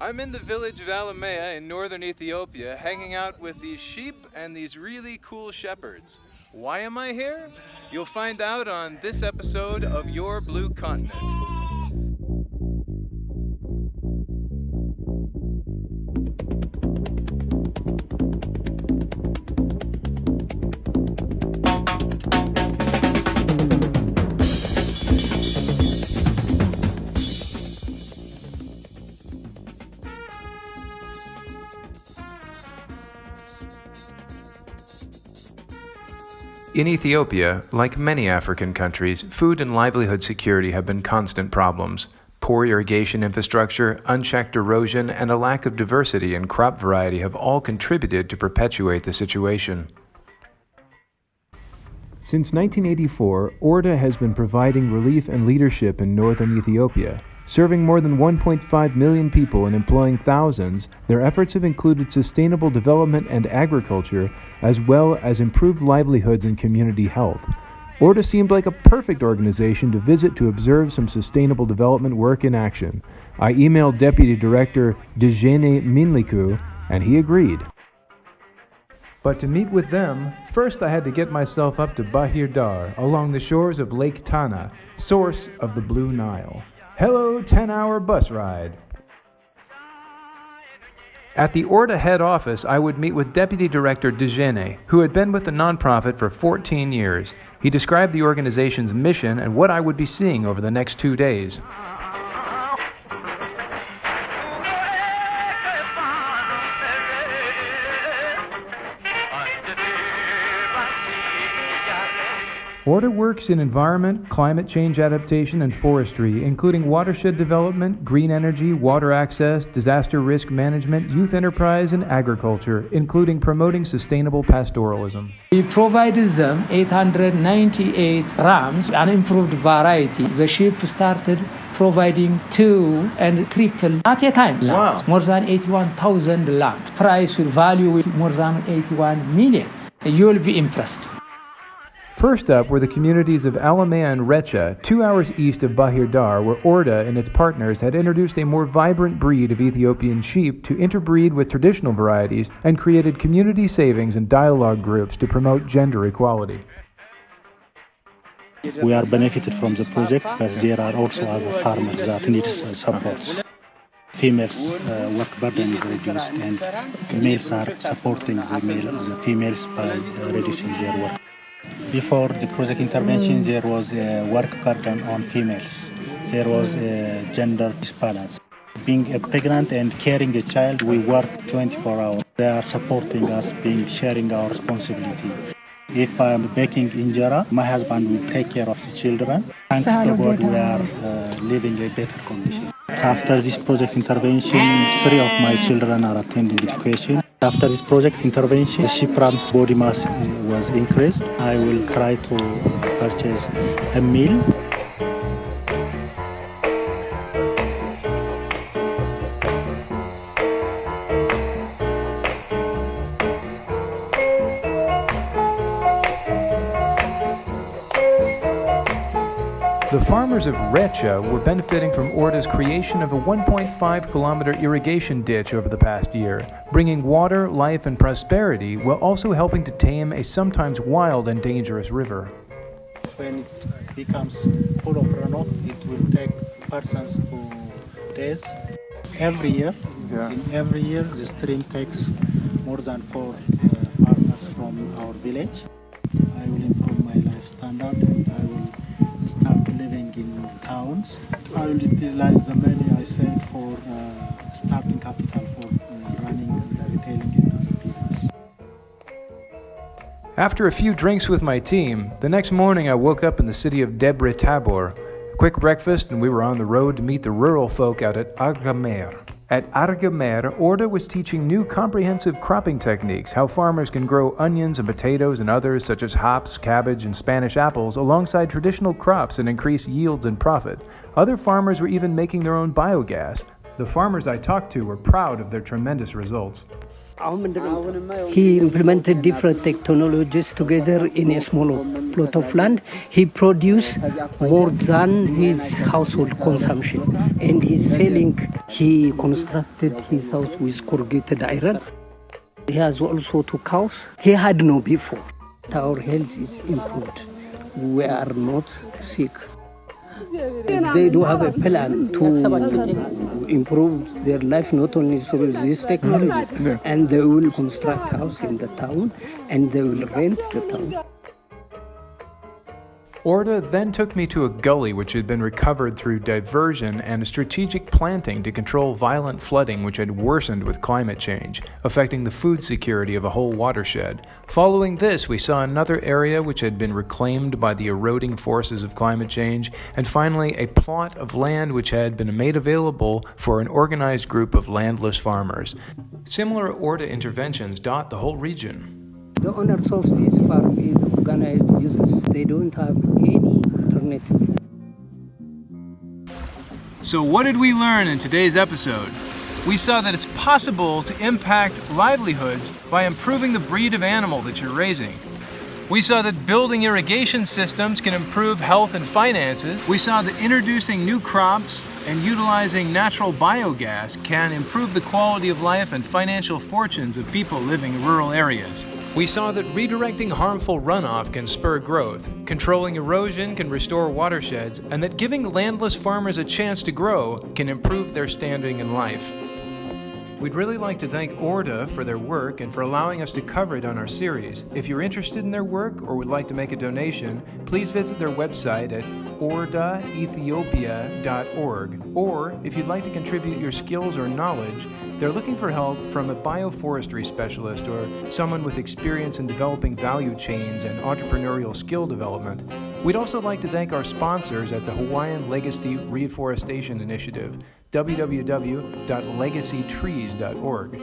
I'm in the village of Alamea in northern Ethiopia, hanging out with these sheep and these really cool shepherds. Why am I here? You'll find out on this episode of Your Blue Continent. In Ethiopia, like many African countries, food and livelihood security have been constant problems. Poor irrigation infrastructure, unchecked erosion, and a lack of diversity in crop variety have all contributed to perpetuate the situation. Since 1984, ORDA has been providing relief and leadership in northern Ethiopia. Serving more than 1.5 million people and employing thousands, their efforts have included sustainable development and agriculture, as well as improved livelihoods and community health. ORDA seemed like a perfect organization to visit to observe some sustainable development work in action. I emailed Deputy Director Dejene Minliku, and he agreed. But to meet with them, first I had to get myself up to Bahir Dar, along the shores of Lake Tana, source of the Blue Nile. Hello, 10-hour bus ride. At the ORDA head office, I would meet with Deputy Director Dejene, who had been with the nonprofit for 14 years. He described the organization's mission and what I would be seeing over the next 2 days. ORDA works in environment, climate change adaptation, and forestry, including watershed development, green energy, water access, disaster risk management, youth enterprise, and agriculture, including promoting sustainable pastoralism. We provided them 898 rams, an improved variety. The sheep started providing 2 and triple at a time. Wow. More than 81,000 lambs. Price value is more than 81 million. You will be impressed. First up were the communities of Alamea and Recha, 2 hours east of Bahir Dar, where ORDA and its partners had introduced a more vibrant breed of Ethiopian sheep to interbreed with traditional varieties and created community savings and dialogue groups to promote gender equality. We are benefited from the project, but there are also other farmers that need support. Females' work burden is reduced, and males are supporting the females by reducing their work. Before the project intervention, there was a work burden on females. There was a gender imbalance. Being pregnant and carrying a child, we work 24 hours. They are supporting us, sharing our responsibility. If I'm baking injera, my husband will take care of the children. Thanks to God, we are living in a better condition. After this project intervention, 3 of my children are attending education. After this project intervention, the sheep ram's body mass was increased. I will try to purchase a meal. The farmers of Recha were benefiting from ORDA's creation of a 1.5-kilometer irrigation ditch over the past year, bringing water, life, and prosperity while also helping to tame a sometimes wild and dangerous river. When it becomes full of runoff, it will take persons to days. Every year, the stream takes more than 4 farmers from our village. I will improve my life standard and I will start living in towns. I will utilize the money I saved for starting capital for running retailing and other business. After a few drinks with my team, the next morning I woke up in the city of Debre Tabor. A quick breakfast and we were on the road to meet the rural folk out at Argamer. At Argamer, ORDA was teaching new comprehensive cropping techniques, how farmers can grow onions and potatoes and others such as hops, cabbage, and Spanish apples alongside traditional crops and increase yields and profit. Other farmers were even making their own biogas. The farmers I talked to were proud of their tremendous results. He implemented different technologies together in a small plot of land. He produced more than his household consumption, and he's selling. He constructed his house with corrugated iron. He has also 2 cows. He had no before. Our health is improved. We are not sick. They do have a plan to improve their life, not only through these technologies, and they will construct house in the town, and they will rent the town. ORDA then took me to a gully which had been recovered through diversion and strategic planting to control violent flooding which had worsened with climate change, affecting the food security of a whole watershed. Following this, we saw another area which had been reclaimed by the eroding forces of climate change, and finally a plot of land which had been made available for an organized group of landless farmers. Similar ORDA interventions dot the whole region. The owners of this farm is organized users. They don't have any alternative. So what did we learn in today's episode? We saw that it's possible to impact livelihoods by improving the breed of animal that you're raising. We saw that building irrigation systems can improve health and finances. We saw that introducing new crops and utilizing natural biogas can improve the quality of life and financial fortunes of people living in rural areas. We saw that redirecting harmful runoff can spur growth, controlling erosion can restore watersheds, and that giving landless farmers a chance to grow can improve their standing in life. We'd really like to thank ORDA for their work and for allowing us to cover it on our series. If you're interested in their work or would like to make a donation, please visit their website at ordaethiopia.org. Or, if you'd like to contribute your skills or knowledge, they're looking for help from a bioforestry specialist or someone with experience in developing value chains and entrepreneurial skill development. We'd also like to thank our sponsors at the Hawaiian Legacy Reforestation Initiative, www.legacytrees.org.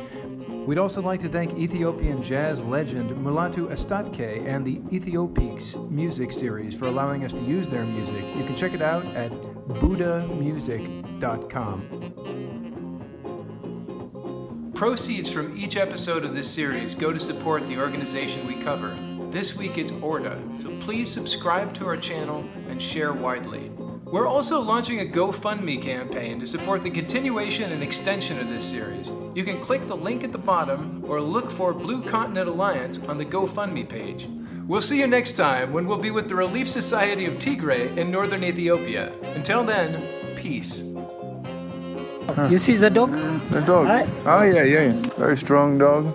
We'd also like to thank Ethiopian jazz legend Mulatu Astatke and the Ethiopics music series for allowing us to use their music. You can check it out at buddhamusic.com. Proceeds from each episode of this series go to support the organization we cover. This week it's ORDA, so please subscribe to our channel and share widely. We're also launching a GoFundMe campaign to support the continuation and extension of this series. You can click the link at the bottom or look for Blue Continent Alliance on the GoFundMe page. We'll see you next time when we'll be with the Relief Society of Tigray in Northern Ethiopia. Until then, peace. You see the dog? The dog? Right. Oh yeah. Very strong dog.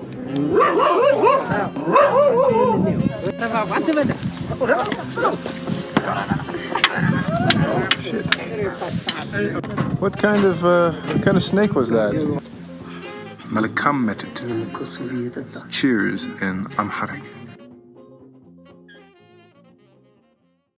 Shit. What kind of snake was that? Malakam method. Cheers in Amharic.